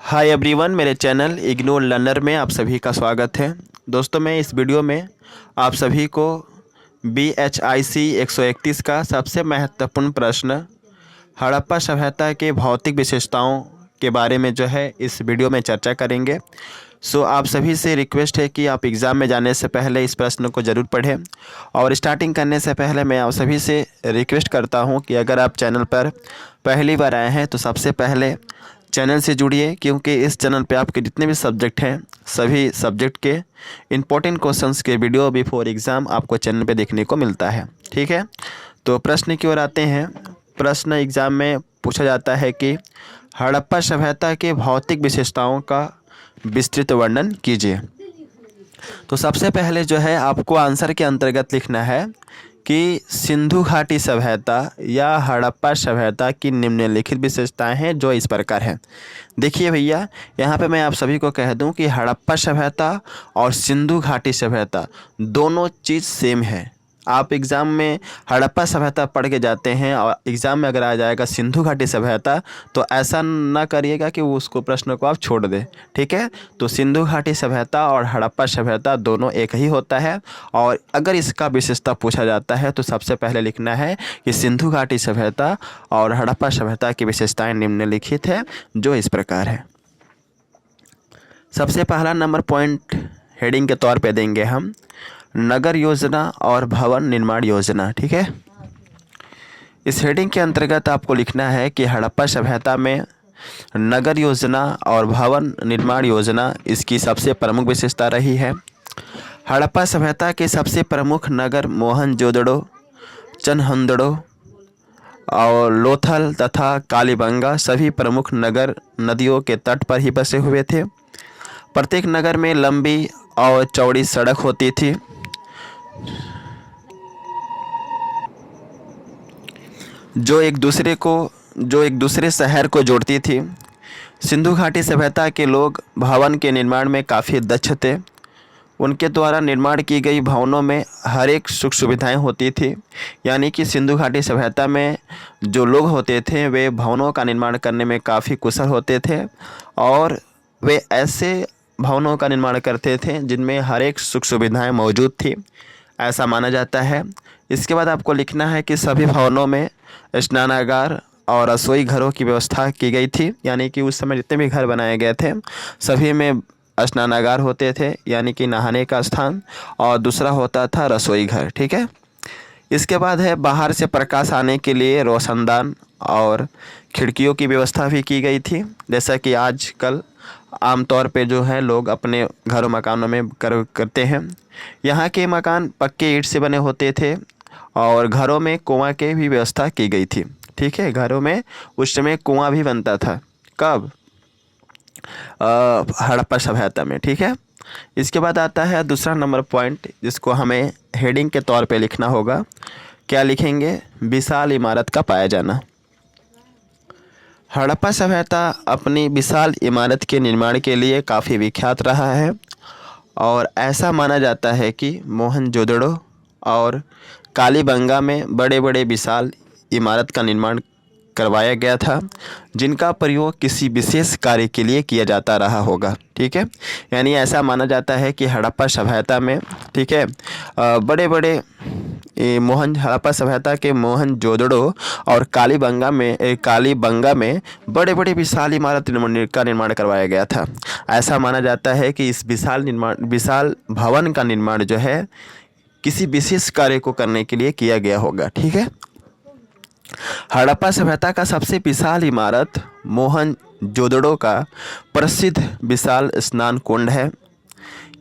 Hi everyone, मेरे channel ignore learner में आप सभी का स्वागत है। दोस्तों, मैं इस वीडियो में आप सभी को BHIC 131 का सबसे महत्वपूर्ण प्रश्न हड़प्पा सभ्यता के भौतिक विशेषताओं के बारे में जो है इस वीडियो में चर्चा करेंगे। आप सभी से रिक्वेस्ट है कि आप एग्ज़ाम में जाने से पहले इस प्रश्न को ज़रूर पढ़ें। और स्टार्टिंग करने से पहले मैं आप सभी से रिक्वेस्ट करता हूं कि अगर आप चैनल पर पहली बार आए हैं तो सबसे पहले चैनल से जुड़िए, क्योंकि इस चैनल पे आपके जितने भी सब्जेक्ट हैं सभी सब्जेक्ट के इम्पोर्टेंट क्वेश्चंस के वीडियो बिफोर एग्ज़ाम आपको चैनल पे देखने को मिलता है। ठीक है, तो प्रश्न की ओर आते हैं। प्रश्न एग्ज़ाम में पूछा जाता है कि हड़प्पा सभ्यता के भौतिक विशेषताओं का विस्तृत वर्णन कीजिए। तो सबसे पहले जो है आपको आंसर के अंतर्गत लिखना है कि सिंधु घाटी सभ्यता या हड़प्पा सभ्यता की निम्नलिखित विशेषताएं हैं जो इस प्रकार हैं। देखिए भैया, यहाँ पे मैं आप सभी को कह दूं कि हड़प्पा सभ्यता और सिंधु घाटी सभ्यता दोनों चीज़ सेम है। आप एग्ज़ाम में हड़प्पा सभ्यता पढ़ के जाते हैं और एग्ज़ाम में अगर आ जाएगा सिंधु घाटी सभ्यता तो ऐसा ना करिएगा कि वो उसको प्रश्न को आप छोड़ दें। ठीक है, तो सिंधु घाटी सभ्यता और हड़प्पा सभ्यता दोनों एक ही होता है। और अगर इसका विशेषता पूछा जाता है तो सबसे पहले लिखना है कि सिंधु घाटी सभ्यता और हड़प्पा सभ्यता की विशेषताएँ निम्नलिखित है जो इस प्रकार है। सबसे पहला नंबर पॉइंट हेडिंग के तौर पे देंगे हम नगर योजना और भवन निर्माण योजना। ठीक है, इस हेडिंग के अंतर्गत आपको लिखना है कि हड़प्पा सभ्यता में नगर योजना और भवन निर्माण योजना इसकी सबसे प्रमुख विशेषता रही है। हड़प्पा सभ्यता के सबसे प्रमुख नगर मोहनजोदड़ो, चनहंदड़ो और लोथल तथा कालीबंगा सभी प्रमुख नगर नदियों के तट पर ही बसे हुए थे। प्रत्येक नगर में लंबी और चौड़ी सड़क होती थी जो एक दूसरे शहर को जोड़ती थी। सिंधु घाटी सभ्यता के लोग भवन के निर्माण में काफ़ी दक्ष थे। उनके द्वारा निर्माण की गई भवनों में हर एक सुख सुविधाएं होती थी। यानी कि सिंधु घाटी सभ्यता में जो लोग होते थे वे भवनों का निर्माण करने में काफ़ी कुशल होते थे और वे ऐसे भवनों का निर्माण करते थे जिनमें हर एक सुख सुविधाएं मौजूद थी, ऐसा माना जाता है। इसके बाद आपको लिखना है कि सभी भवनों में स्नानागार और रसोई घरों की व्यवस्था की गई थी। यानी कि उस समय जितने भी घर बनाए गए थे सभी में स्नानागार होते थे, यानी कि नहाने का स्थान, और दूसरा होता था रसोई घर। ठीक है, इसके बाद है बाहर से प्रकाश आने के लिए रोशनदान और खिड़कियों की व्यवस्था भी की गई थी। जैसा कि आजकल आमतौर पे जो है लोग अपने घरों मकानों में करते हैं। यहाँ के मकान पक्के ईंट से बने होते थे और घरों में कुआं की भी व्यवस्था की गई थी। ठीक है, घरों में उस समय कुआं भी बनता था। कब? हड़प्पा सभ्यता में। ठीक है, इसके बाद आता है दूसरा नंबर पॉइंट जिसको हमें हेडिंग के तौर पे लिखना होगा। क्या लिखेंगे? विशाल इमारत का पाया जाना। हड़प्पा सभ्यता अपनी विशाल इमारत के निर्माण के लिए काफ़ी विख्यात रहा है और ऐसा माना जाता है कि मोहनजोदड़ो और कालीबंगा में बड़े बड़े विशाल इमारत का निर्माण करवाया गया था जिनका प्रयोग किसी विशेष कार्य के लिए किया जाता रहा होगा। ठीक है, यानी ऐसा माना जाता है कि हड़प्पा सभ्यता में, ठीक है, बड़े हड़प्पा सभ्यता के मोहनजोदड़ो और कालीबंगा में बड़े बड़े विशाल इमारत का निर्माण करवाया गया था। ऐसा माना जाता है कि इस विशाल भवन का निर्माण जो है किसी विशेष कार्य को करने के लिए किया गया होगा। ठीक है, हड़प्पा सभ्यता का सबसे विशाल इमारत मोहनजोदड़ो का प्रसिद्ध विशाल स्नान कुंड है।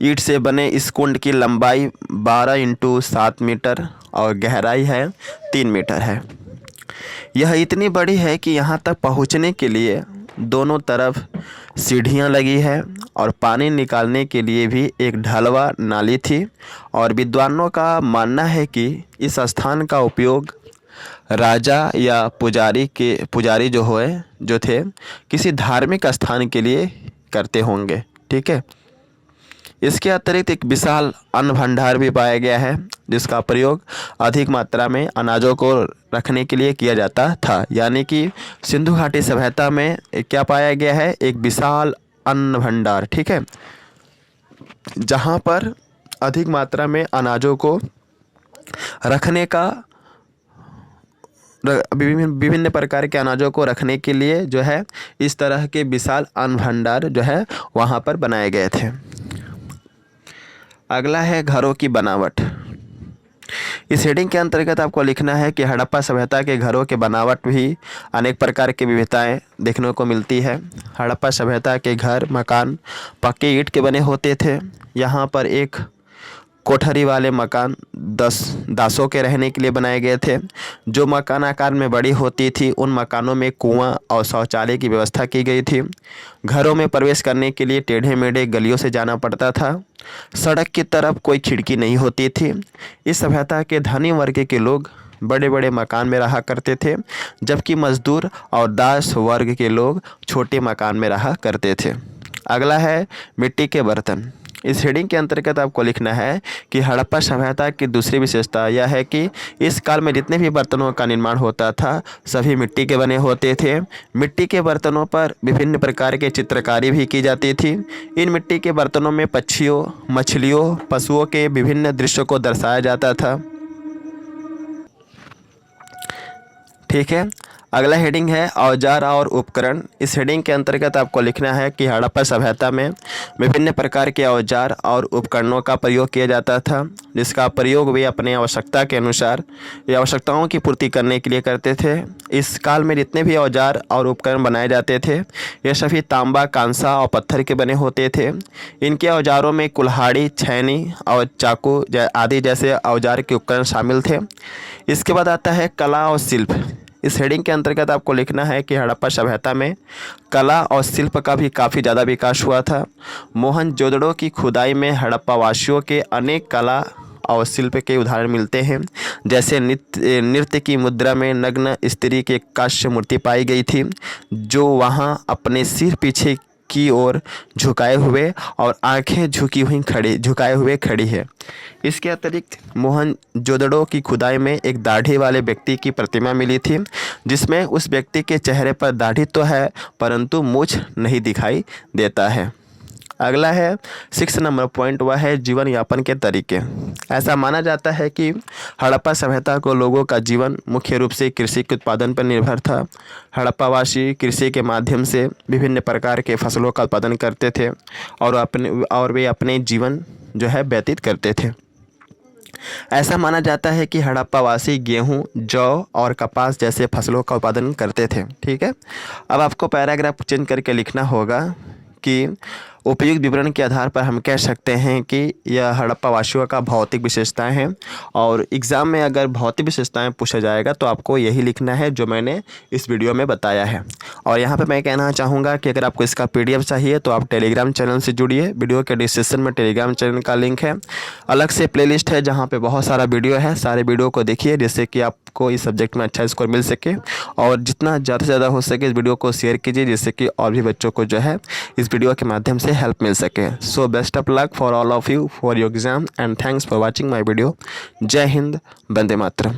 ईंट से बने इस कुंड की लंबाई 12 × 7 मीटर और गहराई है 3 मीटर है। यह इतनी बड़ी है कि यहाँ तक पहुँचने के लिए दोनों तरफ सीढ़ियाँ लगी है और पानी निकालने के लिए भी एक ढलवा नाली थी। और विद्वानों का मानना है कि इस स्थान का उपयोग राजा या पुजारी जो थे किसी धार्मिक स्थान के लिए करते होंगे। ठीक है, इसके अतिरिक्त एक विशाल अन्न भंडार भी पाया गया है जिसका प्रयोग अधिक मात्रा में अनाजों को रखने के लिए किया जाता था। यानी कि सिंधु घाटी सभ्यता में क्या पाया गया है, एक विशाल अन्न भंडार, ठीक है, जहाँ पर अधिक मात्रा में अनाजों को रखने का विभिन्न प्रकार के अनाजों को रखने के लिए जो है इस तरह के विशाल अन्न भंडार जो है वहाँ पर बनाए गए थे। अगला है घरों की बनावट। इस हेडिंग के अंतर्गत आपको लिखना है कि हड़प्पा सभ्यता के घरों के बनावट भी अनेक प्रकार की विविधताएं देखने को मिलती है। हड़प्पा सभ्यता के घर मकान पक्के ईंट के बने होते थे। यहाँ पर एक कोठरी वाले मकान दासों के रहने के लिए बनाए गए थे। जो मकान आकार में बड़ी होती थी उन मकानों में कुआं और शौचालय की व्यवस्था की गई थी। घरों में प्रवेश करने के लिए टेढ़े मेढ़े गलियों से जाना पड़ता था। सड़क की तरफ कोई खिड़की नहीं होती थी। इस सभ्यता के धनी वर्ग के लोग बड़े बड़े मकान में रहा करते थे, जबकि मजदूर और दास वर्ग के लोग छोटे मकान में रहा करते थे। अगला है मिट्टी के बर्तन। इस हेडिंग के अंतर्गत आपको लिखना है कि हड़प्पा सभ्यता की दूसरी विशेषता यह है कि इस काल में जितने भी बर्तनों का निर्माण होता था सभी मिट्टी के बने होते थे। मिट्टी के बर्तनों पर विभिन्न प्रकार के चित्रकारी भी की जाती थी। इन मिट्टी के बर्तनों में पक्षियों, मछलियों, पशुओं के विभिन्न दृश्यों को दर्शाया जाता था। ठीक है, अगला हेडिंग है औजार और उपकरण। इस हेडिंग के अंतर्गत आपको लिखना है कि हड़प्पा सभ्यता में विभिन्न प्रकार के औजार और उपकरणों का प्रयोग किया जाता था, जिसका प्रयोग वे अपने आवश्यकता के अनुसार या आवश्यकताओं की पूर्ति करने के लिए करते थे। इस काल में जितने भी औजार और उपकरण बनाए जाते थे ये सभी तांबा, कांसा और पत्थर के बने होते थे। इनके औजारों में कुल्हाड़ी, छैनी और चाकू आदि जैसे औजार के उपकरण शामिल थे। इसके बाद आता है कला और शिल्प। इस हेडिंग के अंतर्गत आपको लिखना है कि हड़प्पा सभ्यता में कला और शिल्प का भी काफ़ी ज़्यादा विकास हुआ था। मोहनजोदड़ो की खुदाई में हड़प्पा वासियों के अनेक कला और शिल्प के उदाहरण मिलते हैं। जैसे नृत्य की मुद्रा में नग्न स्त्री की कांस्य मूर्ति पाई गई थी, जो वहाँ अपने सिर पीछे की ओर झुकाए हुए और आंखें झुकाए हुए खड़ी है। इसके अतिरिक्त मोहनजोदड़ो की खुदाई में एक दाढ़ी वाले व्यक्ति की प्रतिमा मिली थी, जिसमें उस व्यक्ति के चेहरे पर दाढ़ी तो है परंतु मूंछ नहीं दिखाई देता है। अगला है 6 नंबर पॉइंट, वह है जीवन यापन के तरीके। ऐसा माना जाता है कि हड़प्पा सभ्यता को लोगों का जीवन मुख्य रूप से कृषि के उत्पादन पर निर्भर था। हड़प्पावासी कृषि के माध्यम से विभिन्न प्रकार के फसलों का उत्पादन करते थे और वे अपने जीवन जो है व्यतीत करते थे। ऐसा माना जाता है कि हड़प्पावासी गेहूं, जौ और कपास जैसे फसलों का उत्पादन करते थे। ठीक है, अब आपको पैराग्राफ चेंज करके लिखना होगा कि उपयुक्त विवरण के आधार पर हम कह सकते हैं कि यह हड़प्पा वासियों का भौतिक विशेषताएं हैं। और एग्ज़ाम में अगर भौतिक विशेषताएं पूछा जाएगा तो आपको यही लिखना है जो मैंने इस वीडियो में बताया है। और यहाँ पे मैं कहना चाहूँगा कि अगर आपको इसका PDF चाहिए तो आप टेलीग्राम चैनल से जुड़िए। वीडियो के डिस्क्रिप्शन में टेलीग्राम चैनल का लिंक है। अलग से प्लेलिस्ट है जहाँ पर बहुत सारा वीडियो है, सारे वीडियो को देखिए जिससे कि आपको इस सब्जेक्ट में अच्छा स्कोर मिल सके। और जितना ज़्यादा से ज़्यादा हो सके इस वीडियो को शेयर कीजिए, जिससे कि और भी बच्चों को जो है इस वीडियो के माध्यम से हेल्प मिल सके। So best of luck for all of you for your exam and thanks for watching my video. जय हिंद, वंदे मातरम।